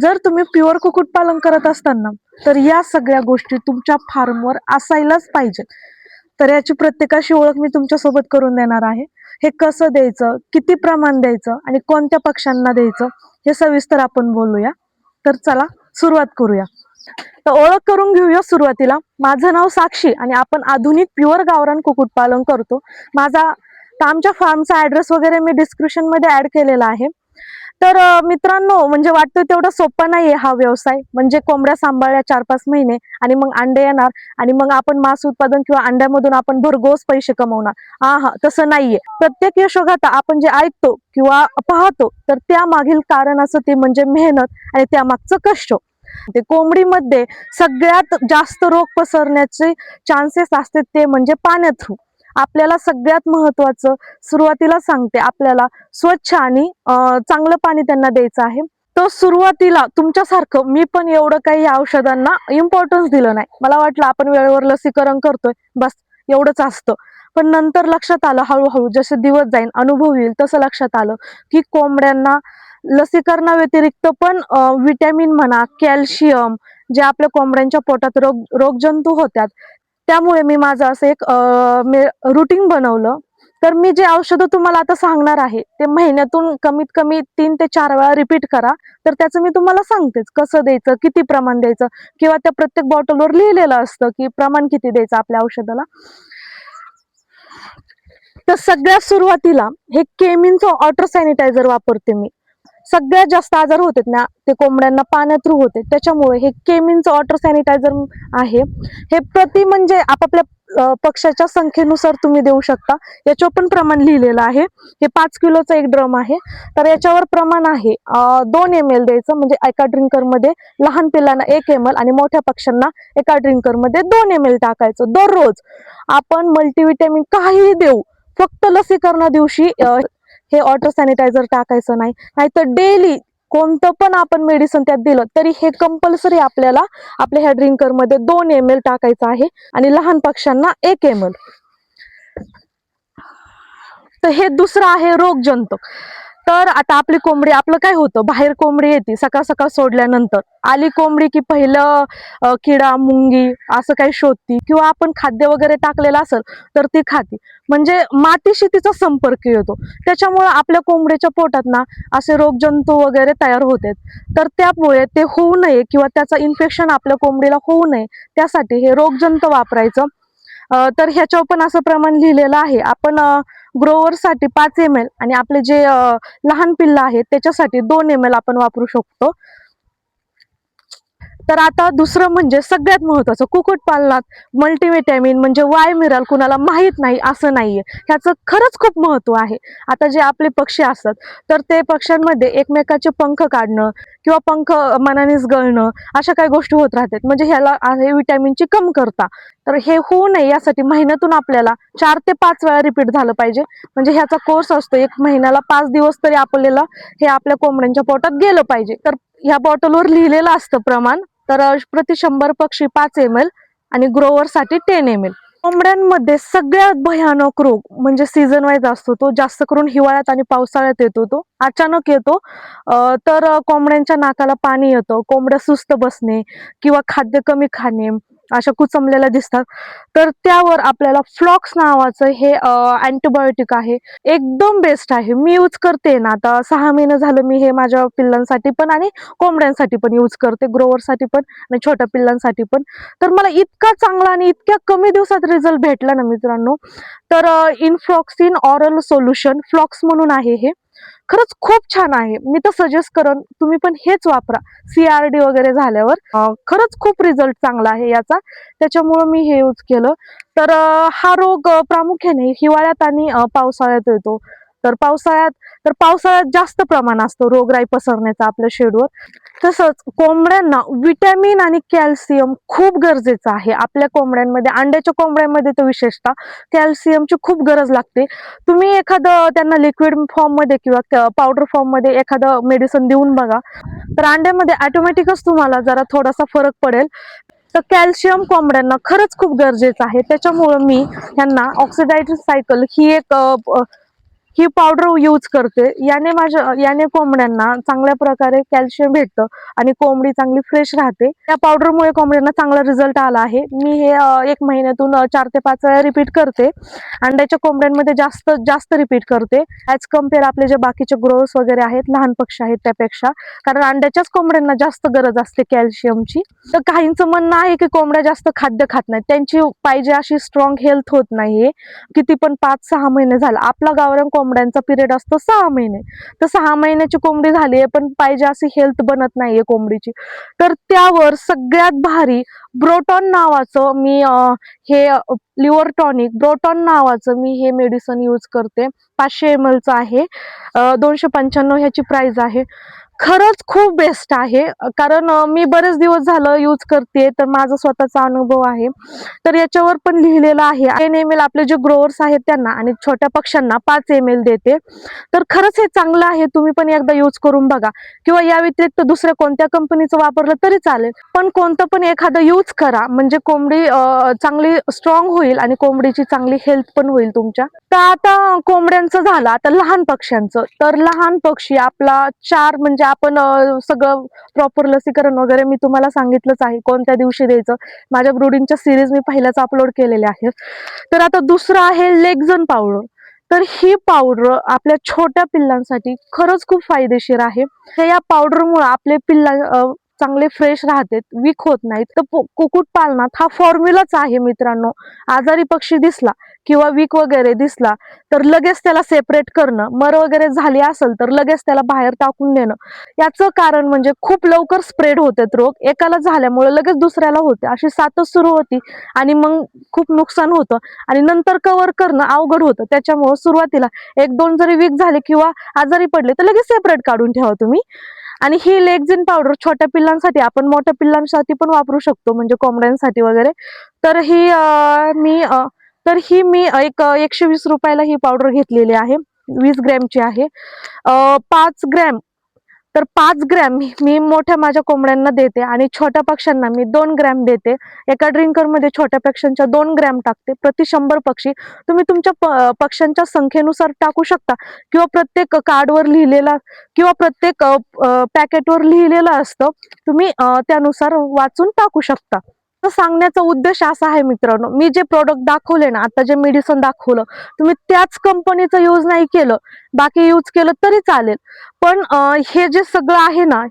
जर तुम्ही प्युअर कुक्कुटपालन करत असताना तर या सगळ्या गोष्टी तुमच्या फार्मवर असायलाच पाहिजेत. तर याची प्रत्येकाशी ओळख मी तुमच्यासोबत करून देणार आहे. हे कसं द्यायचं, किती प्रमाण द्यायचं आणि कोणत्या पक्ष्यांना द्यायचं हे सविस्तर आपण बोलूया. तर चला सुरुवात करूया. तर ओळख करून घेऊया सुरुवातीला. माझं नाव साक्षी आणि आपण आधुनिक प्युअर गावरान कुक्कुटपालन करतो. माझा आमच्या फार्मचा ऍड्रेस वगैरे मी डिस्क्रिप्शन मध्ये ऍड केलेला आहे. तर मित्रांनो, म्हणजे वाटतं तेवढा सोपा नाहीये हा व्यवसाय. म्हणजे कोंबड्या सांभाळल्या 4-5 महिने आणि मग अंडे येणार आणि मग आपण मांस उत्पादन किंवा अंड्यामधून आपण भरघोस पैसे कमवणार. हा तसं नाहीये. प्रत्येक यशोगाथा आपण जे ऐकतो किंवा पाहतो तर त्या मागील कारण असं ते म्हणजे मेहनत आणि त्यामागचं कष्ट. ते कोंबडीमध्ये सगळ्यात जास्त रोग पसरण्याचे चान्सेस असते ते म्हणजे पाण्या थ्रू. आपल्याला सगळ्यात महत्वाचं सुरुवातीला सांगते, आपल्याला स्वच्छ आणि चांगलं पाणी त्यांना द्यायचं आहे. तो सुरुवातीला तुमच्यासारखं मी पण एवढं काही औषधांना इम्पॉर्टन्स दिलं नाही. मला वाटलं आपण वेळेवर लसीकरण करतोय बस एवढंच असतं. पण नंतर लक्षात आलं, हळूहळू जसे दिवस जाईल अनुभव येईल तसं लक्षात आलं की कोंबड्यांना लसीकरणा व्यतिरिक्त पण विटॅमिन म्हणा, कॅल्शियम, जे आपल्या कोंबड्यांच्या पोटात रोगजंतू होतात, त्यामुळे मी माझं असं एक रुटीन बनवलं. तर मी जे औषधं तुम्हाला आता सांगणार आहे ते महिन्यातून कमीत कमी 3 ते 4 वेळा रिपीट करा. तर त्याचं मी तुम्हाला सांगतेच कसं द्यायचं, किती प्रमाण द्यायचं, किंवा त्या प्रत्येक बॉटलवर लिहिलेलं असतं की प्रमाण किती द्यायचं आपल्या औषधाला. तर सगळ्यात सुरुवातीला हे केमिनचं वॉटर सॅनिटायझर वापरते मी. सगळ्यात जास्त आजार होते ना ते कोंबड्यांना पाण्या थ्रू होते, त्याच्यामुळे हे केमिनचं वॉटर सॅनिटायझर आहे. हे प्रति म्हणजे आपापल्या पक्षाच्या संख्येनुसार तुम्ही देऊ शकता. याच्यावर पण प्रमाण लिहिलेलं आहे. हे 5 किलोचा एक ड्रम आहे. तर याच्यावर प्रमाण आहे 2 ml द्यायचं, म्हणजे एका ड्रिंकर मध्ये लहान पिल्लांना 1 ml आणि मोठ्या पक्ष्यांना एका ड्रिंकर मध्ये 2 ml टाकायचं. दररोज आपण मल्टीव्हिटॅमिन काहीही देऊ, फक्त लसीकरणा दिवशी हे वॉटर सॅनिटायझर टाकायचं नाही. नाहीतर डेली कोणतं पण आपण मेडिसिन त्यात दिलं तरी हे कंपल्सरी आपल्याला आपल्या ह्या ड्रिंकर मध्ये 2 ml टाकायचं आहे आणि लहान पक्ष्यांना 1 ml. तर हे दुसरं आहे रोगजंतक. तर आता आपली कोंबडी, आपलं काय होतं, बाहेर कोंबडी येते सकाळ सकाळ सोडल्यानंतर, आली कोंबडी की पहिलं किडा मुंगी असं काही शोधती, किंवा आपण खाद्य वगैरे टाकलेलं असेल तर ती खाती. म्हणजे मातीशी तिचा संपर्क येतो. त्याच्यामुळे आपल्या कोंबडीच्या पोटात ना असे रोगजंतू वगैरे तयार होतात. तर त्यामुळे ते होऊ नये किंवा त्याचं इन्फेक्शन आपल्या कोंबडीला होऊ नये त्यासाठी हे रोगजंतू वापरायचं. तर ह्याच्यावर पण असं प्रमाण लिहिलेलं आहे. आपण ग्रोवर साठी 5 ml आणि आपले जे लहान पिल्लं आहेत त्याच्यासाठी 2 ml आपण वापरू शकतो. तर आता दुसरं म्हणजे सगळ्यात महत्वाचं, कुक्कुटपालनात मल्टीव्हिटॅमिन म्हणजे वाय मिनरल कुणाला माहित नाही असं नाहीये. ह्याचं खरंच खूप महत्व आहे. आता जे आपले पक्षी असतात तर ते पक्ष्यांमध्ये एकमेकाचे पंख काढणं किंवा पंख मनानेच गळणं अशा काही गोष्टी होत राहतात. म्हणजे ह्याला आहे विटॅमिनची कमतरता. तर हे होऊ नये यासाठी महिन्यातून आपल्याला 4 ते 5 वेळा रिपीट झालं पाहिजे. म्हणजे ह्याचा कोर्स असतो 1 महिन्याला 5 दिवस तरी आपल्याला हे आपल्या कोंबड्यांच्या पोटात गेलं पाहिजे. तर ह्या बॉटलवर लिहिलेलं असतं प्रमाण. तर प्रति 100 पक्षी 5 ml आणि ग्रोवर साठी 10 ml. कोंबड्यांमध्ये सगळ्यात भयानक रोग म्हणजे सीझन वाईज असतो तो, जास्त करून हिवाळ्यात आणि पावसाळ्यात येतो. तो अचानक येतो. तर कोंबड्यांच्या नाकाला पाणी येतं, कोंबड्या सुस्त बसणे किंवा खाद्य कमी खाणे अशा कुचंबलेल्या दिसतात. तर त्यावर आपल्याला फ्लॉक्स नावाचं हे अँटीबायोटिक आहे, एकदम बेस्ट आहे. मी यूज करते ना, आता 6 महिने झालं मी हे माझ्या पिल्लांसाठी पण आणि कोंबड्यांसाठी पण यूज करते, ग्रोवर साठी पण आणि छोट्या पिल्लांसाठी पण. तर मला इतका चांगला आणि इतक्या कमी दिवसात रिझल्ट भेटला ना मित्रांनो. तर इनफ्लॉक्सिन ऑरल सोल्युशन फ्लॉक्स म्हणून आहे हे, खरंच खूप छान आहे. मी तर सजेस्ट करेन तुम्ही पण हेच वापरा CRD वगैरे झाल्यावर. खरंच खूप रिझल्ट चांगला आहे याचा, त्याच्यामुळे मी हे यूज केलं. तर हा रोग प्रामुख्याने हिवाळ्यात आणि पावसाळ्यात येतो. तर पावसाळ्यात जास्त प्रमाण असतं रोगराई पसरण्याचा आपल्या शेडवर. तसंच कोंबड्यांना विटॅमिन आणि कॅल्शियम खूप गरजेचं आहे. आपल्या कोंबड्यांमध्ये, अंड्याच्या कोंबड्यांमध्ये तर विशेषतः कॅल्शियमची खूप गरज लागते. तुम्ही एखादं त्यांना लिक्विड फॉर्म मध्ये किंवा पावडर फॉर्म मध्ये एखादं मेडिसिन देऊन बघा, तर अंड्यामध्ये ऑटोमॅटिकच तुम्हाला जरा थोडासा फरक पडेल. तर कॅल्शियम कोंबड्यांना खरंच खूप गरजेचं आहे. त्याच्यामुळे मी ह्यांना ऑक्सिडायझिंग सायकल ही ही पावडर यूज करते. याने कोंबड्यांना चांगल्या प्रकारे कॅल्शियम भेटतं आणि कोंबडी चांगली फ्रेश राहते. त्या पावडरमुळे कोंबड्यांना चांगला रिझल्ट आला आहे. मी हे 1 महिन्यातून 4 ते 5 वेळा रिपीट करते. अंड्याच्या कोंबड्यांमध्ये जास्त रिपीट करते ॲज कम्पेअर आपले जे बाकीचे ग्रोअर्स वगैरे आहेत, लहान पक्षी आहेत त्यापेक्षा. कारण अंड्याच्याच कोंबड्यांना जास्त गरज असते कॅल्शियमची. तर काहींचं म्हणणं आहे की कोंबड्या जास्त खाद्य खात नाहीत, त्यांची पाहिजे अशी स्ट्रॉंग हेल्थ होत नाहीये. किती पण 5-6 महिने झाला, आपला गावरान कोंबड्यांचा पिरियड असतो 6 महिने. तर 6 महिन्याची कोंबडी झाली आहे पण पाहिजे अशी हेल्थ बनत नाहीये कोंबडीची. तर त्यावर सगळ्यात भारी ब्रोटॉन नावाचं मी हे लिव्हर टॉनिक ब्रोटॉन नावाचं मी हे मेडिसिन यूज करते. 500 ml चं आहे. 295 ह्याची प्राइस आहे. खरंच खूप बेस्ट आहे. कारण मी बरेच दिवस झालं यूज करते, तर माझा स्वतःचा अनुभव आहे. तर याच्यावर पण लिहिलेलं आहे 10 ml आपले जे ग्रोअर्स आहेत त्यांना, आणि छोट्या पक्ष्यांना 5 ml देते. तर खरंच हे चांगलं आहे. तुम्ही पण एकदा यूज करून बघा, किंवा या व्यतिरिक्त दुसऱ्या कोणत्या कंपनीचं वापरलं तरी चालेल, पण कोणतं पण एखादं यूज करा. म्हणजे कोंबडी चांगली स्ट्रॉंग होईल आणि कोंबडीची चांगली हेल्थ पण होईल तुमच्या. तर आता कोंबड्यांचं झालं. आता लहान पक्ष्यांचं. तर लहान पक्षी आपला 4 म्हणजे आपण सगळं प्रॉपर लसीकरण वगैरे मी तुम्हाला सांगितलंच आहे कोणत्या दिवशी द्यायचं. माझ्या ब्रुडिंगच्या सिरीज मी पहिल्याच अपलोड केलेल्या आहेत. तर आता दुसरं आहे लेक्झन पावडर. तर ही पावडर आपल्या छोट्या पिल्लांसाठी खरंच खूप फायदेशीर आहे. या पावडरमुळे आपले पिल्ला चांगले फ्रेश राहतात, वीक होत नाहीत. तर कुक्कुट पालनात हा फॉर्म्युलाच आहे मित्रांनो. आजारी पक्षी दिसला किंवा वीक वगैरे दिसला तर लगेच त्याला सेपरेट करणं, मर वगैरे झाली असेल तर लगेच त्याला बाहेर टाकून देणं. याचं कारण म्हणजे खूप लवकर स्प्रेड होतात रोग. एकाला झाल्यामुळे लगेच दुसऱ्याला होते, अशी साथच सुरू होती आणि मग खूप नुकसान होतं आणि नंतर कव्हर करणं अवघड होतं. त्याच्यामुळे सुरुवातीला 1-2 जरी वीक झाले किंवा आजारी पडले तर लगेच सेपरेट काढून ठेवा तुम्ही. आणि ही लेक्झिन पावडर छोट्या पिल्लांसाठी, आपण मोठ्या पिल्लांसाठी पण वापरू शकतो, म्हणजे कोंबड्यांसाठी वगैरे. तर ही मी एक 120 रुपयाला ही पावडर घेतलेली आहे. 20 ग्रॅमची आहे. 5 ग्रॅम. तर 5 ग्रॅम मी मोठ्या माझ्या कोंबड्यांना देते आणि छोट्या पक्ष्यांना मी 2 ग्रॅम देते. एका ड्रिंकरमध्ये छोट्या पक्ष्यांच्या 2 ग्रॅम टाकते प्रति 100 पक्षी. तुम्ही तुमच्या पक्ष्यांच्या संख्येनुसार टाकू शकता, किंवा प्रत्येक कार्डवर लिहिलेला किंवा प्रत्येक पॅकेटवर लिहिलेलं असतं, तुम्ही त्यानुसार वाचून टाकू शकता. सांगण्याचा उद्देश असा आहे मित्रांनो, मी जे प्रोडक्ट दाखवले ना, आता जे मेडिसिन दाखवलं, तुम्ही त्याच कंपनीचं यूज नाही केलं, बाकी यूज केलं तरी चालेल. पण हे जे सगळं आहे ना,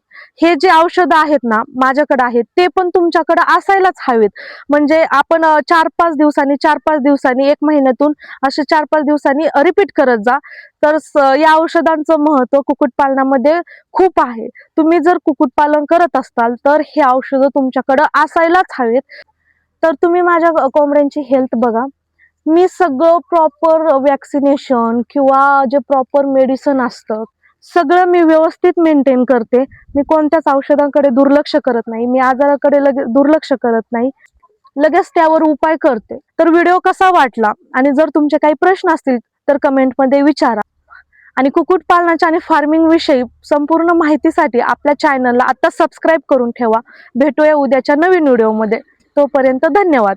हे जे औषधं आहेत ना माझ्याकडे आहेत, ते पण तुमच्याकडे असायलाच हवेत. म्हणजे आपण 4-5 दिवसांनी 1 महिन्यातून असे 4-5 दिवसांनी रिपीट करत जा. तर या औषधांचं महत्व कुक्कुटपालनामध्ये खूप आहे. तुम्ही जर कुक्कुटपालन करत असताल तर हे औषधं तुमच्याकडे असायलाच हवेत. तर तुम्ही माझ्या कोंबड्यांची हेल्थ बघा. मी सगळं प्रॉपर वॅक्सिनेशन किंवा जे प्रॉपर मेडिसिन असतं, सगळं मी व्यवस्थित मेंटेन करते. मी कोणत्याच औषधांकडे दुर्लक्ष करत नाही. मी आजाराकडे दुर्लक्ष करत नाही, लगेच त्यावर उपाय करते. तर व्हिडिओ कसा वाटला, आणि जर तुमचे काही प्रश्न असतील तर कमेंटमध्ये विचारा. आणि कुक्कुटपालनाच्या आणि फार्मिंग विषयी संपूर्ण माहितीसाठी आपल्या चॅनलला आता सबस्क्राईब करून ठेवा. भेटूया उद्याच्या नवीन व्हिडिओमध्ये. तोपर्यंत धन्यवाद.